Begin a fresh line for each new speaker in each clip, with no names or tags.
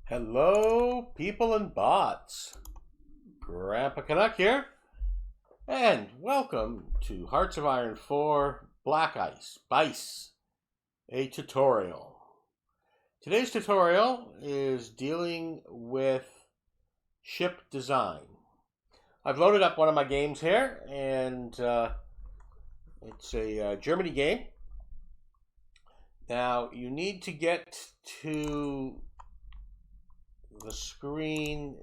Hello, people and bots. Grandpa Canuck here, and welcome to Hearts of Iron 4 Black Ice, BICE, a tutorial. Today's tutorial is dealing with ship design. I've loaded up one of my games here, and it's a Germany game. Now, you need to get to the screen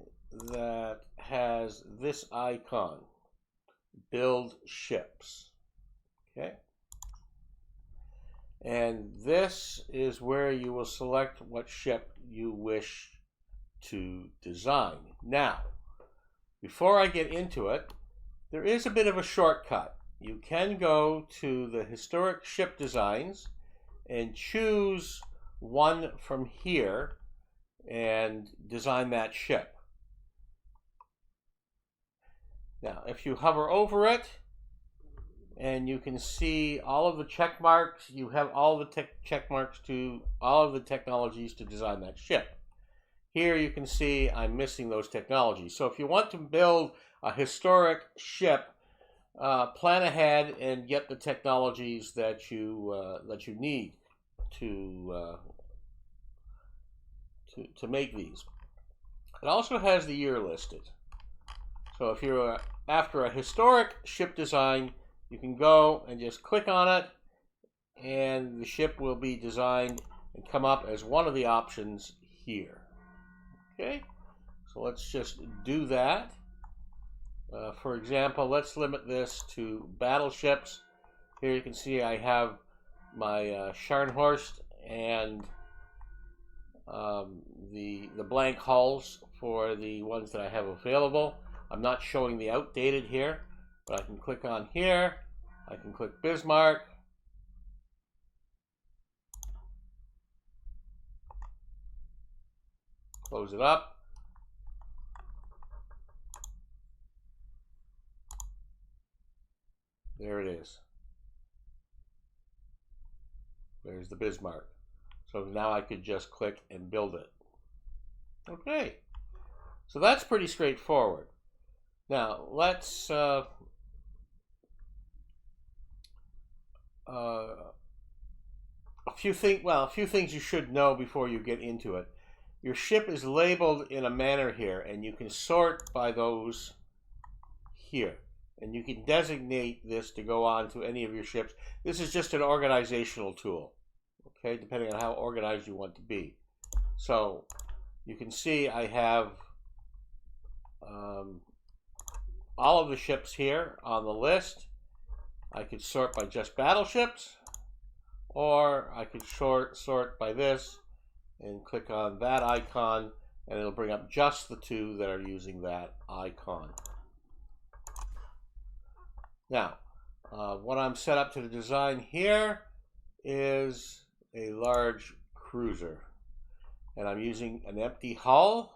that has this icon, build ships. Okay, and this is where you will select what ship you wish to design. Now, before I get into it, there is a bit of a shortcut. You can go to the historic ship designs and choose one from here and design that ship. Now, if you hover over it, and you can see all of the check marks, you have all the check marks to all of the technologies to design that ship. Here you can see I'm missing those technologies. So if you want to build a historic ship, plan ahead and get the technologies that you need to make these. It also has the year listed. So if you're after a historic ship design, you can go and just click on it, and the ship will be designed and come up as one of the options here. Okay, so let's just do that. For example, let's limit this to battleships. Here you can see I have my Scharnhorst and the blank hulls for the ones that I have available. I'm not showing the outdated here, but I can click on here. I can click Bismarck. Close it up. There it is. There's the Bismarck. So now I could just click and build it. Okay, so that's pretty straightforward. Now let's a few things you should know before you get into it. Your ship is labeled in a manner here, and you can sort by those here, and you can designate this to go on to any of your ships. This is just an organizational tool, okay, depending on how organized you want to be. So you can see I have all of the ships here on the list. I could sort by just battleships, or I could sort by this and click on that icon, and it'll bring up just the two that are using that icon. Now, what I'm set up to design here is a large cruiser, and I'm using an empty hull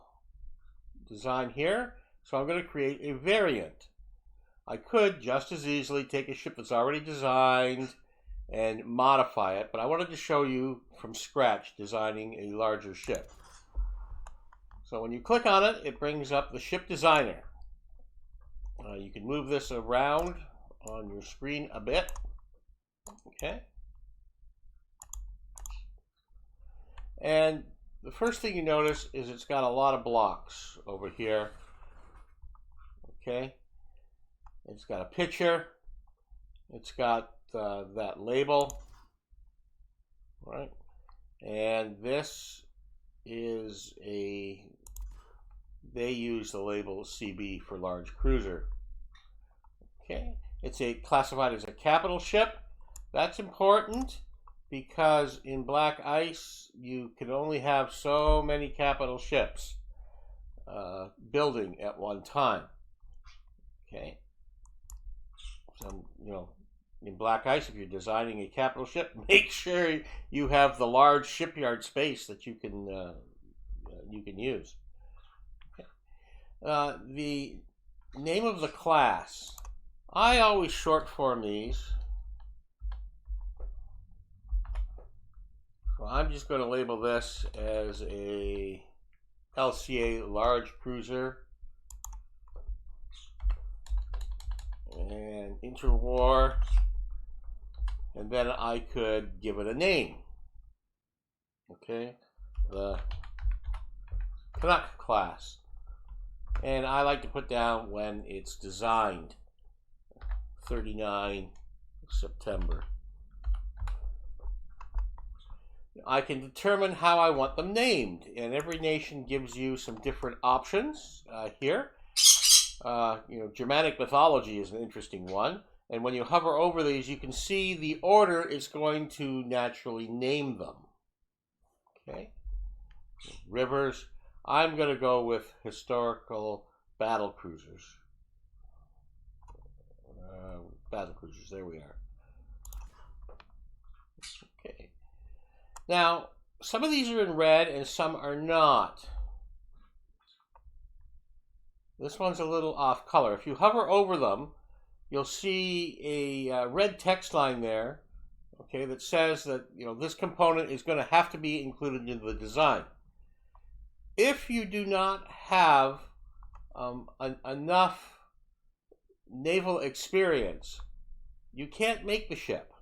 design here, so I'm going to create a variant. I could just as easily take a ship that's already designed and modify it, but I wanted to show you from scratch designing a larger ship. So when you click on it, it brings up the ship designer. You can move this around on your screen a bit. Okay. And the first thing you notice is it's got a lot of blocks over here. Okay. It's got a picture. It's got that label. Right. And this is they use the label CB for large cruiser. Okay. It's classified as a capital ship. That's important because in Black Ice you can only have so many capital ships building at one time. Okay. So, in Black Ice, if you're designing a capital ship, make sure you have the large shipyard space that you can use. Okay. The name of the class, I always short form these. So I'm just going to label this as a LCA large cruiser, and interwar, and then I could give it a name. Okay, the Canuck class, and I like to put down when it's designed, 39 September. I can determine how I want them named, and every nation gives you some different options here. Germanic mythology is an interesting one, and when you hover over these, you can see the order is going to naturally name them. Okay, rivers. I'm going to go with historical battle cruisers. There we are. Okay. Now, some of these are in red and some are not. This one's a little off color. If you hover over them, you'll see a red text line there, okay, that says that this component is going to have to be included in the design. If you do not have enough naval experience, you can't make the ship,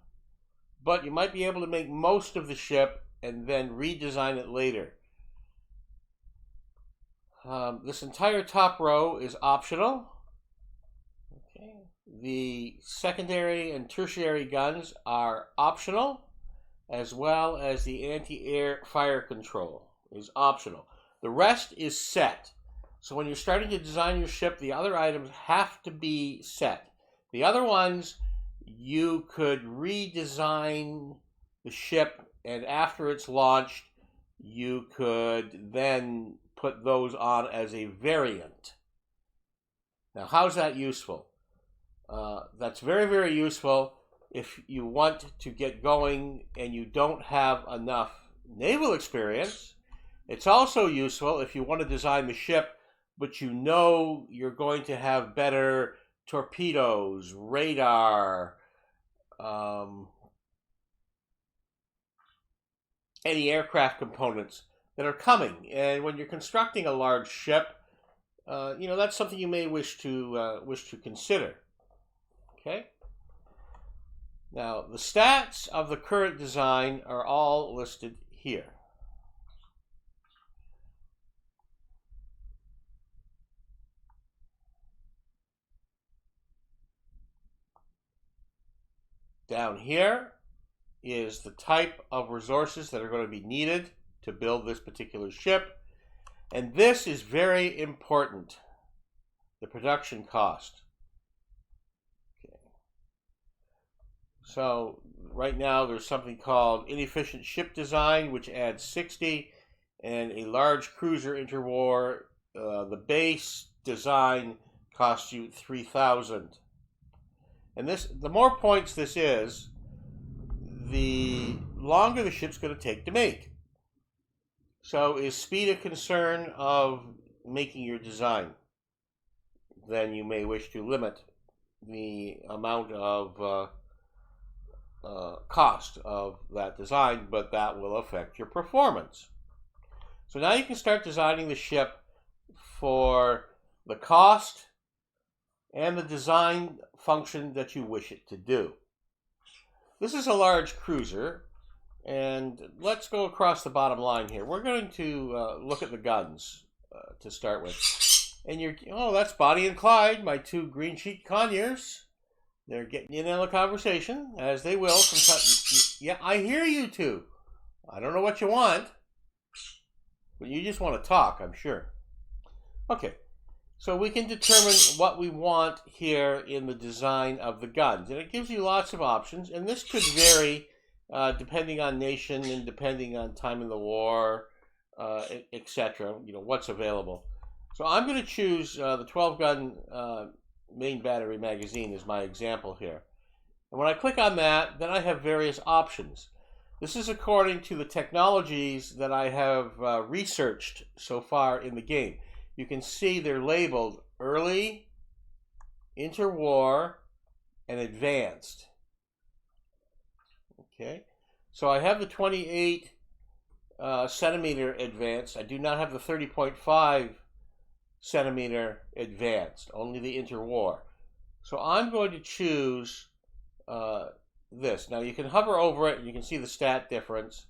but you might be able to make most of the ship and then redesign it later. This entire top row is optional. Okay. The secondary and tertiary guns are optional, as well as the anti-air fire control is optional. The rest is set. So when you're starting to design your ship, the other items have to be set. The other ones, you could redesign the ship, and after it's launched, you could then put those on as a variant. Now, how's that useful? That's very, very useful if you want to get going and you don't have enough naval experience. It's also useful if you want to design the ship, but you know you're going to have better torpedoes, radar, any aircraft components that are coming. And when you're constructing a large ship, that's something you may wish to consider. Okay. Now, the stats of the current design are all listed here. Down here is the type of resources that are going to be needed to build this particular ship. And this is very important, the production cost. Okay. So right now there's something called inefficient ship design, which adds 60, and a large cruiser interwar, the base design costs you 3,000. And the more points this is, the longer the ship's going to take to make. So is speed a concern of making your design? Then you may wish to limit the amount of cost of that design, but that will affect your performance. So now you can start designing the ship for the cost and the design function that you wish it to do. This is a large cruiser, and let's go across the bottom line here. We're going to look at the guns to start with. And that's Bonnie and Clyde, my two green sheet conures. They're getting in on the conversation, as they will. Yeah, I hear you two. I don't know what you want, but you just want to talk, I'm sure. Okay. So we can determine what we want here in the design of the guns. And it gives you lots of options. And this could vary depending on nation and depending on time in the war, etc. What's available. So I'm going to choose the 12-gun main battery magazine as my example here. And when I click on that, then I have various options. This is according to the technologies that I have researched so far in the game. You can see they're labeled early, interwar, and advanced. Okay, so I have the 28 centimeter advanced. I do not have the 30.5 centimeter advanced, only the interwar. So I'm going to choose this. Now you can hover over it and you can see the stat difference.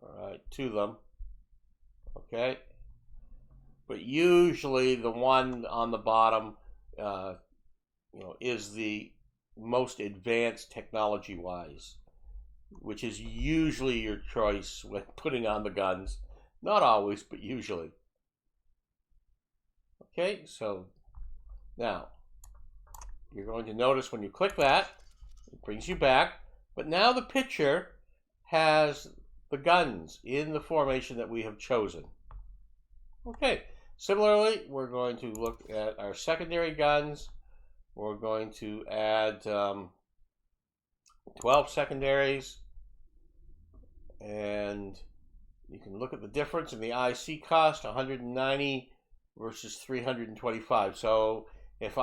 All right, to them. Okay. But usually the one on the bottom, is the most advanced technology-wise, which is usually your choice when putting on the guns. Not always, but usually. Okay, so now you're going to notice when you click that, it brings you back. But now the picture has the guns in the formation that we have chosen. Okay, similarly, we're going to look at our secondary guns. We're going to add 12 secondaries, and you can look at the difference in the IC cost, 190 versus 325. So if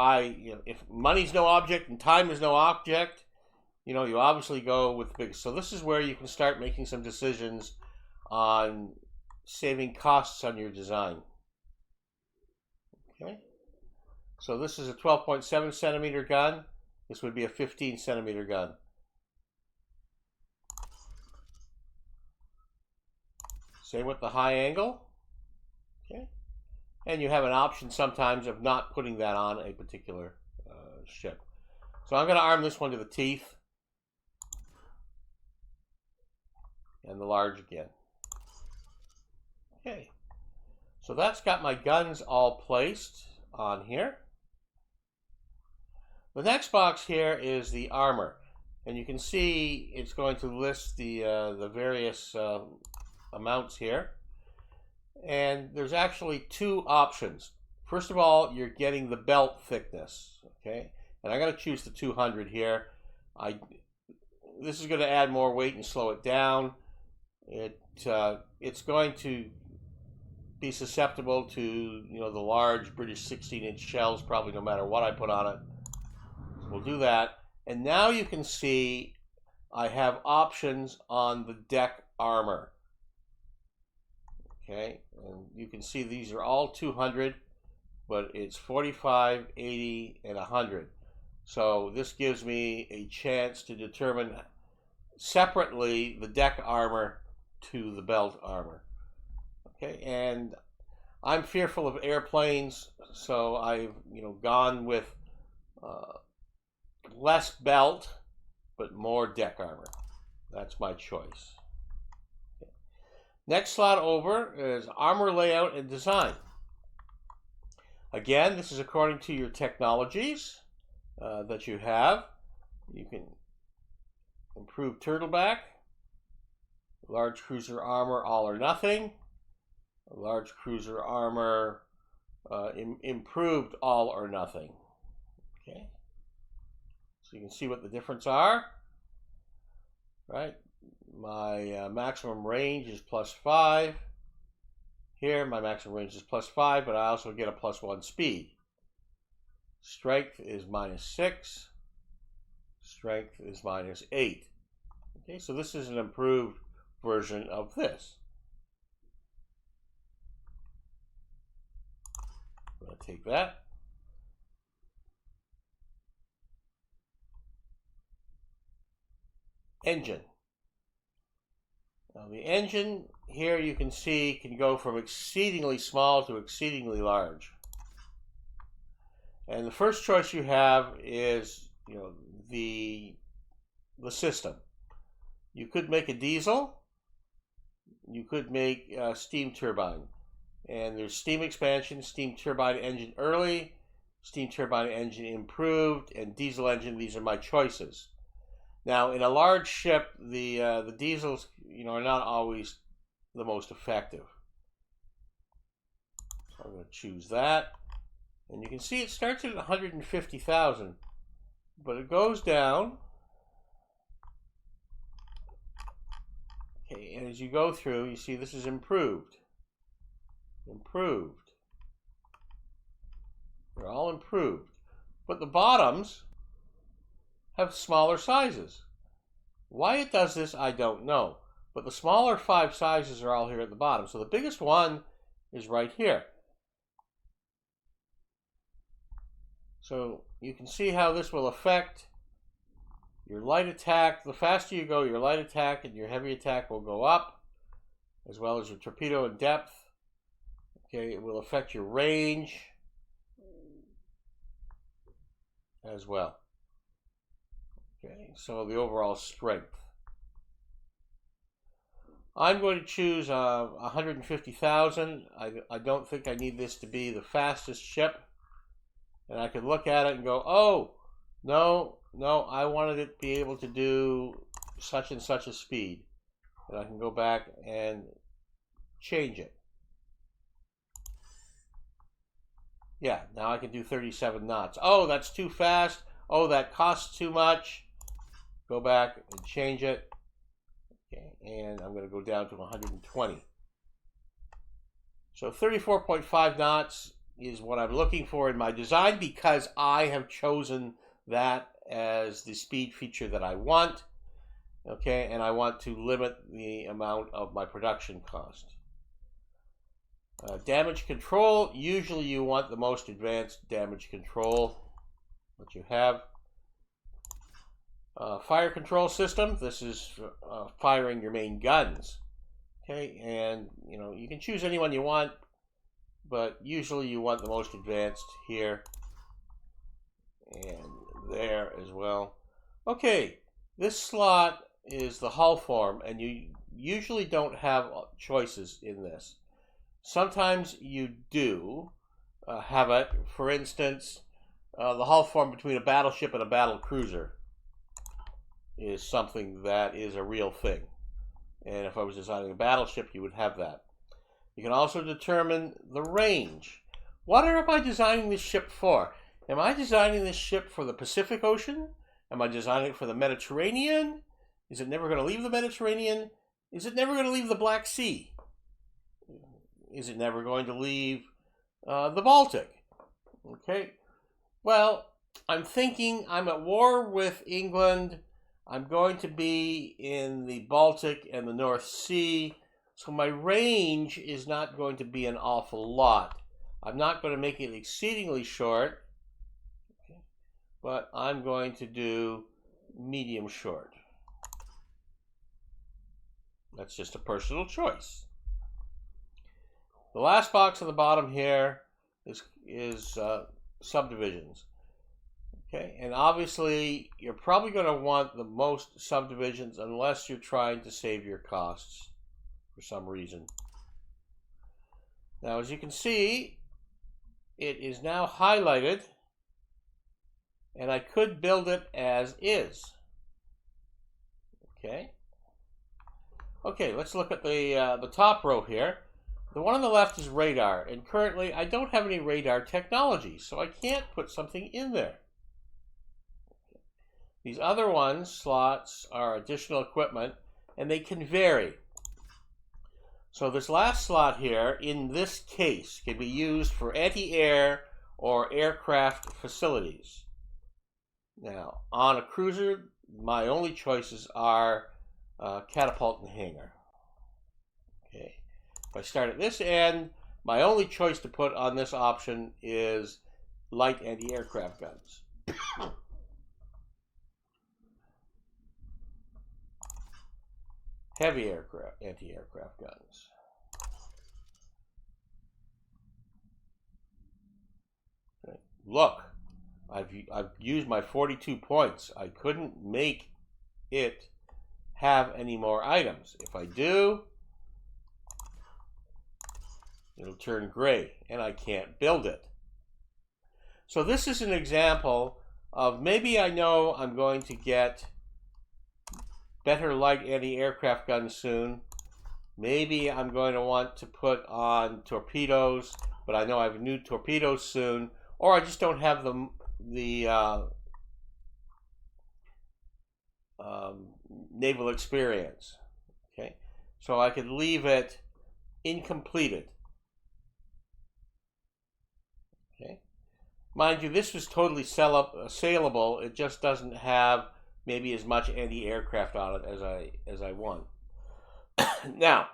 money's no object and time is no object, you obviously go with the biggest. So this is where you can start making some decisions on saving costs on your design. Okay. So this is a 12.7 centimeter gun. This would be a 15 centimeter gun. Same with the high angle. Okay. And you have an option sometimes of not putting that on a particular ship. So I'm going to arm this one to the teeth. And the large again. Okay. So that's got my guns all placed on here. The next box here is the armor, and you can see it's going to list the various amounts here. And there's actually two options. First of all, you're getting the belt thickness, okay? And I'm going to choose the 200 here. This is going to add more weight and slow it down. It's going to be susceptible to the large British 16-inch shells, probably no matter what I put on it. We'll do that. And now you can see I have options on the deck armor. Okay, and you can see these are all 200, but it's 45, 80, and 100. So this gives me a chance to determine separately the deck armor to the belt armor. Okay, and I'm fearful of airplanes, so I've gone with less belt, but more deck armor. That's my choice. Okay. Next slot over is armor layout and design. Again, this is according to your technologies that you have. You can improve turtleback, large cruiser armor, all or nothing, large cruiser armor, improved all or nothing. Okay. So you can see what the difference are, right? My maximum range is +5. Here, my maximum range is +5, but I also get a +1 speed. Strength is -6. Strength is -8. Okay, so this is an improved version of this. I'm going to take that. Engine. Now the engine here you can see can go from exceedingly small to exceedingly large. And the first choice you have is the system. You could make a diesel. You could make a steam turbine. And there's steam expansion, steam turbine engine early, steam turbine engine improved, and diesel engine. These are my choices. Now, in a large ship, the diesels, are not always the most effective. So I'm going to choose that, and you can see it starts at 150,000, but it goes down. Okay, and as you go through, you see this is improved. Improved. They're all improved, but the bottoms have smaller sizes. Why it does this, I don't know. But the smaller 5 sizes are all here at the bottom. So the biggest one is right here. So you can see how this will affect your light attack. The faster you go, your light attack and your heavy attack will go up, as well as your torpedo and depth. Okay, it will affect your range as well. Okay, so the overall strength. I'm going to choose 150,000. I don't think I need this to be the fastest ship. And I could look at it and go, oh, no, I wanted it to be able to do such and such a speed. And I can go back and change it. Yeah, now I can do 37 knots. Oh, that's too fast. Oh, that costs too much. Go back and change it. Okay, and I'm going to go down to 120. So 34.5 knots is what I'm looking for in my design, because I have chosen that as the speed feature that I want. Okay, and I want to limit the amount of my production cost. Damage control, usually you want the most advanced damage control that you have. Fire control system, this is firing your main guns. Okay, and you can choose anyone you want, but usually you want the most advanced here and there as well. Okay, this slot is the hull form, and you usually don't have choices in this. Sometimes you do have it. For instance, the hull form between a battleship and a battle cruiser is something that is a real thing. And if I was designing a battleship, you would have that. You can also determine the range. What am I designing this ship for? Am I designing this ship for the Pacific Ocean? Am I designing it for the Mediterranean? Is it never going to leave the Mediterranean? Is it never going to leave the Black Sea? Is it never going to leave the Baltic? Okay. Well, I'm thinking I'm at war with England. I'm going to be in the Baltic and the North Sea. So my range is not going to be an awful lot. I'm not going to make it exceedingly short, okay, but I'm going to do medium short. That's just a personal choice. The last box on the bottom here is subdivisions. Okay, and obviously you're probably going to want the most subdivisions unless you're trying to save your costs for some reason. Now, as you can see, it is now highlighted, and I could build it as is. Okay. Okay, let's look at the top row here. The one on the left is radar, and currently I don't have any radar technology, so I can't put something in there. These other slots are additional equipment, and they can vary. So this last slot here, in this case, can be used for anti-air or aircraft facilities. Now, on a cruiser, my only choices are catapult and hangar. Okay. If I start at this end, my only choice to put on this option is light anti-aircraft guns. Heavy anti-aircraft guns. Okay. Look, I've used my 42 points. I couldn't make it have any more items. If I do, it'll turn gray, and I can't build it. So this is an example of maybe I know I'm going to get better light anti-aircraft guns soon. Maybe I'm going to want to put on torpedoes, but I know I have new torpedoes soon, or I just don't have the naval experience. Okay, so I could leave it incompleted. Okay, mind you, this was totally saleable. It just doesn't have maybe as much anti-aircraft on it as I want. Now,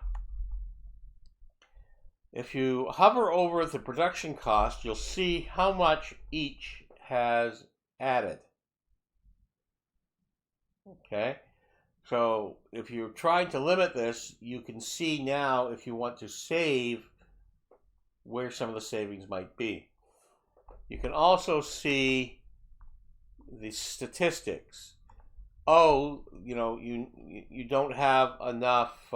if you hover over the production cost, you'll see how much each has added. Okay, so if you're trying to limit this, you can see now if you want to save where some of the savings might be. You can also see the statistics. Oh, you don't have enough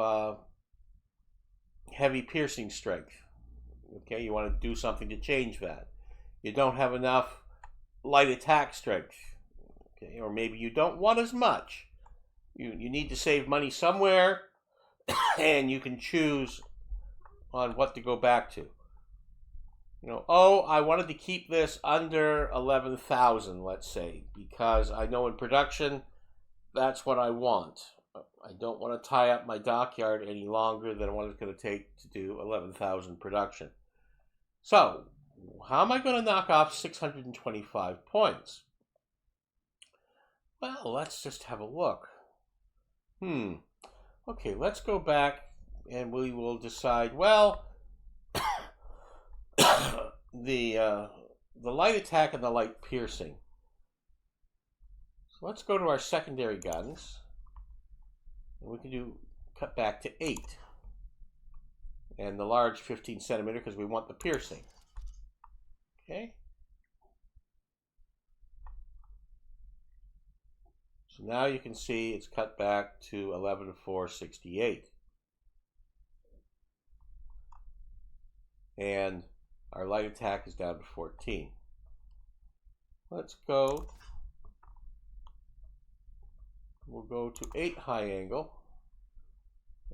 heavy piercing strength. Okay, you want to do something to change that. You don't have enough light attack strength. Okay, or maybe you don't want as much. You need to save money somewhere, and you can choose on what to go back to. Oh, I wanted to keep this under 11,000, let's say, because I know in production that's what I want. I don't want to tie up my dockyard any longer than what it's going to take to do 11,000 production. So, how am I going to knock off 625 points? Well, let's just have a look. Okay, let's go back and we will decide, well, the light attack and the light piercing. So let's go to our secondary guns. And we can cut back to 8. And the large 15 centimeter because we want the piercing. Okay. So now you can see it's cut back to 11,468. And our light attack is down to 14. Let's go. We'll go to 8 high angle.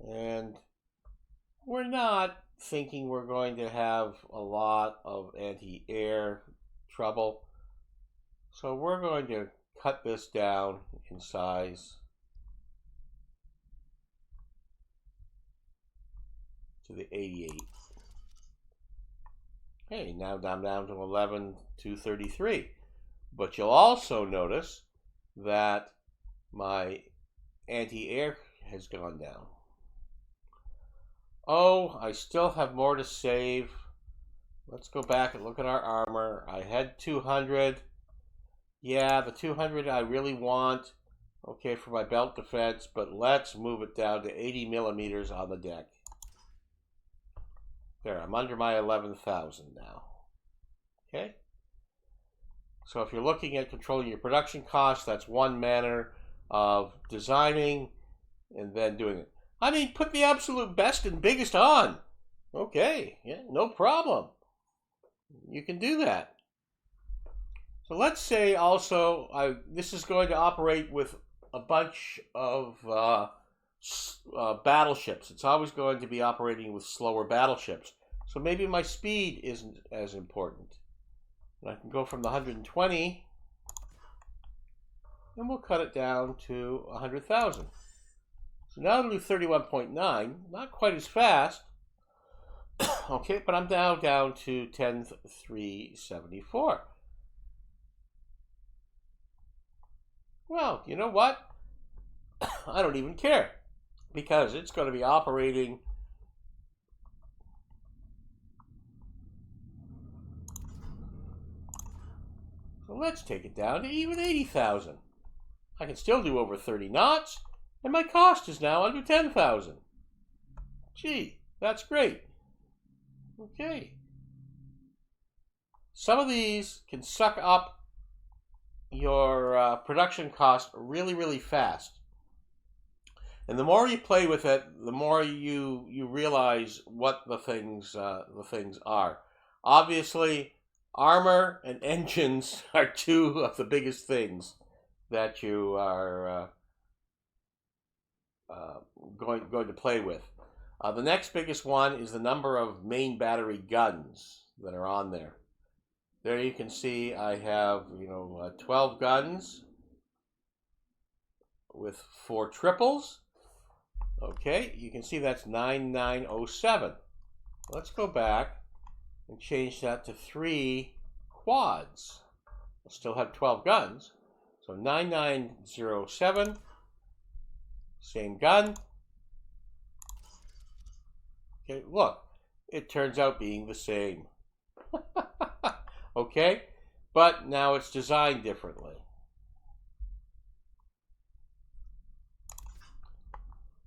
And we're not thinking we're going to have a lot of anti-air trouble. So we're going to cut this down in size to the 88. Okay, now I'm down to 11,233. But you'll also notice that my anti-air has gone down. Oh, I still have more to save. Let's go back and look at our armor. I had 200. Yeah, the 200 I really want, okay, for my belt defense, but let's move it down to 80 millimeters on the deck. There, I'm under my 11,000 now. Okay? So if you're looking at controlling your production costs, that's one manner of designing and then doing it. I mean, put the absolute best and biggest on. Okay, yeah, no problem. You can do that. So let's say also, this is going to operate with a bunch of battleships. It's always going to be operating with slower battleships. So maybe my speed isn't as important. And I can go from the 120, and we'll cut it down to 100,000. So now it'll do 31.9, not quite as fast. Okay, but I'm now down to 10,374. Well, you know what? I don't even care because it's going to be operating so let's take it down to even 80,000. I can still do over 30 knots and my cost is now under 10,000. Gee, that's great. Okay. Some of these can suck up your production cost really, really fast. And the more you play with it, the more you realize what the things are. Obviously, armor and engines are two of the biggest things that you are going to play with. The next biggest one is the number of main battery guns that are on there. There you can see I have 12 guns with 4 triples. Okay, you can see that's 9907. Let's go back and change that to 3 quads. I'll still have 12 guns. So 9907, same gun. Okay, look, it turns out being the same. Okay, but now it's designed differently.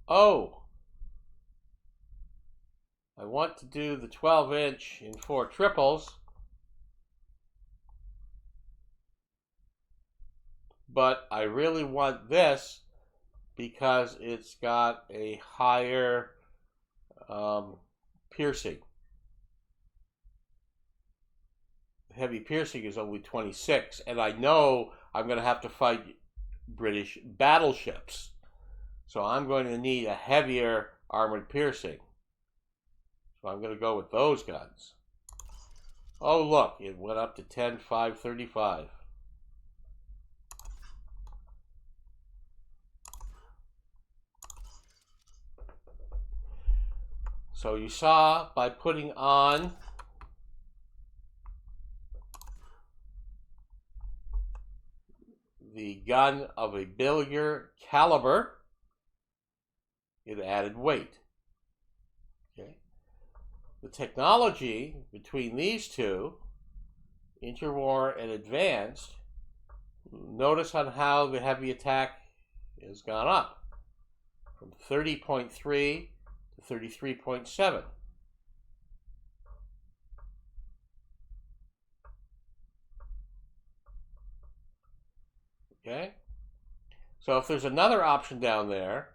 Oh, I want to do the 12-inch in 4 triples, but I really want this because it's got a higher piercing. Heavy piercing is only 26, and I know I'm going to have to fight British battleships. So I'm going to need a heavier armored piercing. So I'm going to go with those guns. Oh, look, it went up to 10,535. So you saw by putting on the gun of a bigger caliber, it added weight. Okay. The technology between these two, interwar and advanced, notice on how the heavy attack has gone up from 30.3 to 33.7. Okay, so if there's another option down there,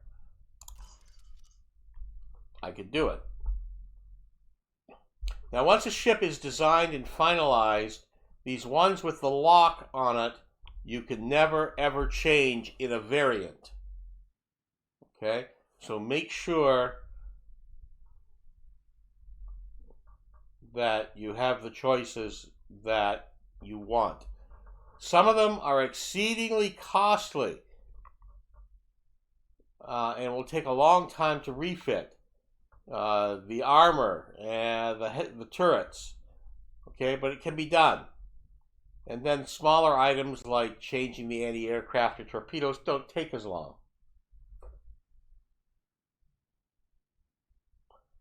I could do it. Now, once a ship is designed and finalized, these ones with the lock on it, you can never ever change in a variant. Okay, so make sure that you have the choices that you want. Some of them are exceedingly costly and will take a long time to refit. The armor and the turrets, okay, but it can be done. And then smaller items like changing the anti-aircraft or torpedoes don't take as long.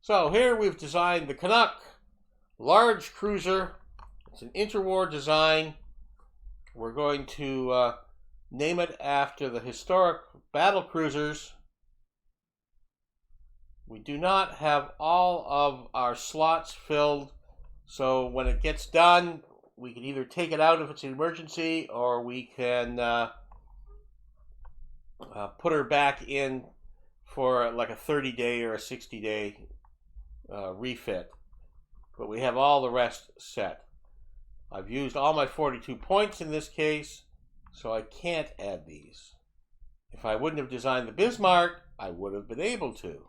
So here we've designed the Canuck large cruiser. It's an interwar design. We're going to name it after the historic battle cruisers. We do not have all of our slots filled, so when it gets done, we can either take it out if it's an emergency, or we can put her back in for like a 30-day or a 60-day refit. But we have all the rest set. I've used all my 42 points in this case, so I can't add these. If I wouldn't have designed the Bismarck, I would have been able to.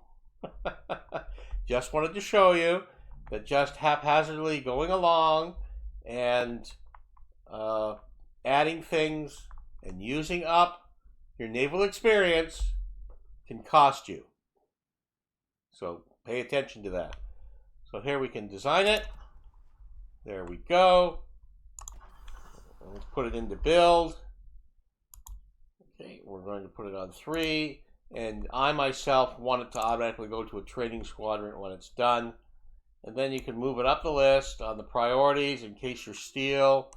Just wanted to show you that just haphazardly going along and adding things and using up your naval experience can cost you. So pay attention to that. So here we can design it. There we go. Let's put it into build. Okay, we're going to put it on 3. And I myself want it to automatically go to a training squadron when it's done. And then you can move it up the list on the priorities in case you're steel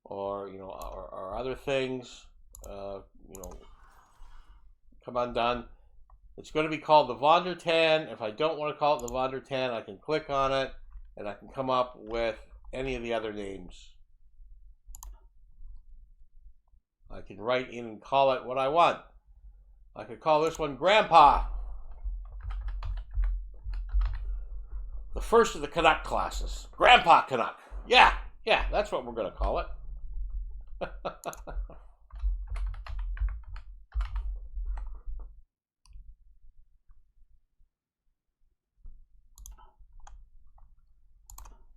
or or other things come undone. It's going to be called the Von der Tan. If I don't want to call it the Von der Tan, I can click on it and I can come up with any of the other names. I can write in and call it what I want. I could call this one Grandpa. The first of the Canuck classes. Grandpa Canuck. Yeah, that's what we're going to call it.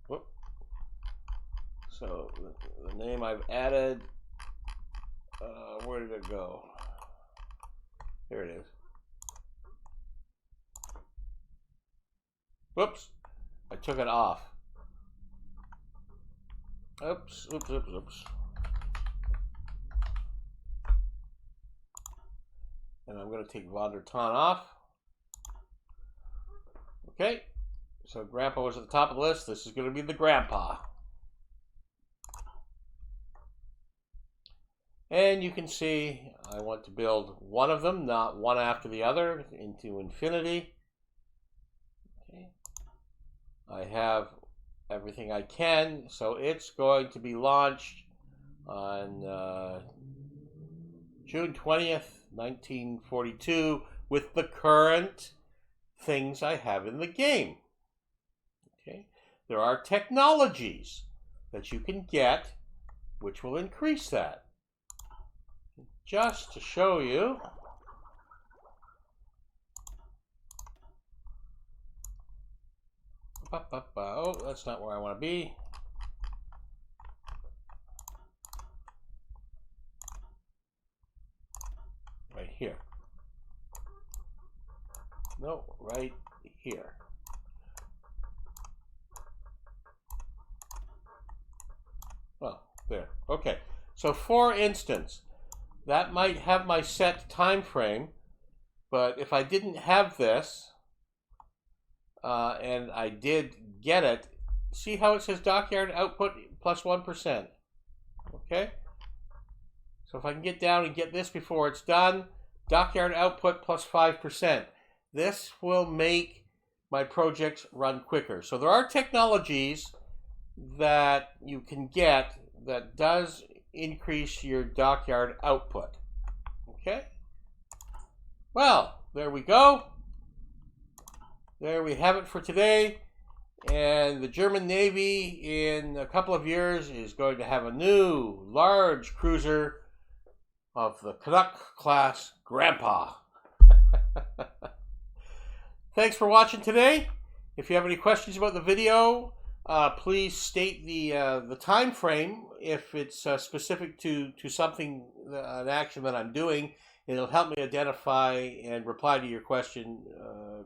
Whoop. So the name I've added, where did it go? There it is. Whoops, I took it off. Oops. And I'm going to take Von der Tan off. Okay, So Grandpa was at the top of the list. This is going to be the Grandpa. And you can see I want to build one of them, not one after the other, into infinity. Okay. I have everything I can, so it's going to be launched on June 20th, 1942, with the current things I have in the game. Okay. There are technologies that you can get which will increase that. Just to show you, oh, that's not where I want to be. Right here. No, right here. Well, there. Okay. So for instance, that might have my set time frame, but if I didn't have this, and I did get it, see how it says dockyard output plus 1%? Okay? So if I can get down and get this before it's done, dockyard output plus 5%. This will make my projects run quicker. So there are technologies that you can get that does increase your dockyard output. Okay? Well, there we go. There we have it for today. And the German Navy in a couple of years is going to have a new large cruiser of the Canuck class Grandpa. Thanks for watching today. If you have any questions about the video, please state the time frame if it's specific to something, an action that I'm doing. It'll help me identify and reply to your question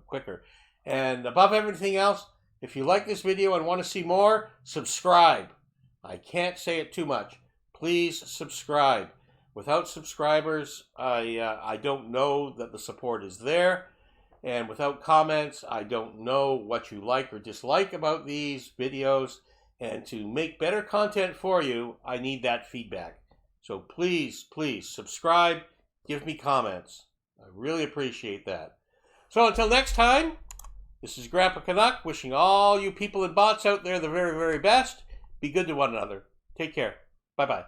quicker. And above everything else, if you like this video and want to see more, subscribe. I can't say it too much. Please subscribe. Without subscribers, I don't know that the support is there. And without comments, I don't know what you like or dislike about these videos. And to make better content for you, I need that feedback. So please, please subscribe, give me comments. I really appreciate that. So until next time, this is Grandpa Canuck wishing all you people and bots out there the very, very best. Be good to one another. Take care. Bye-bye.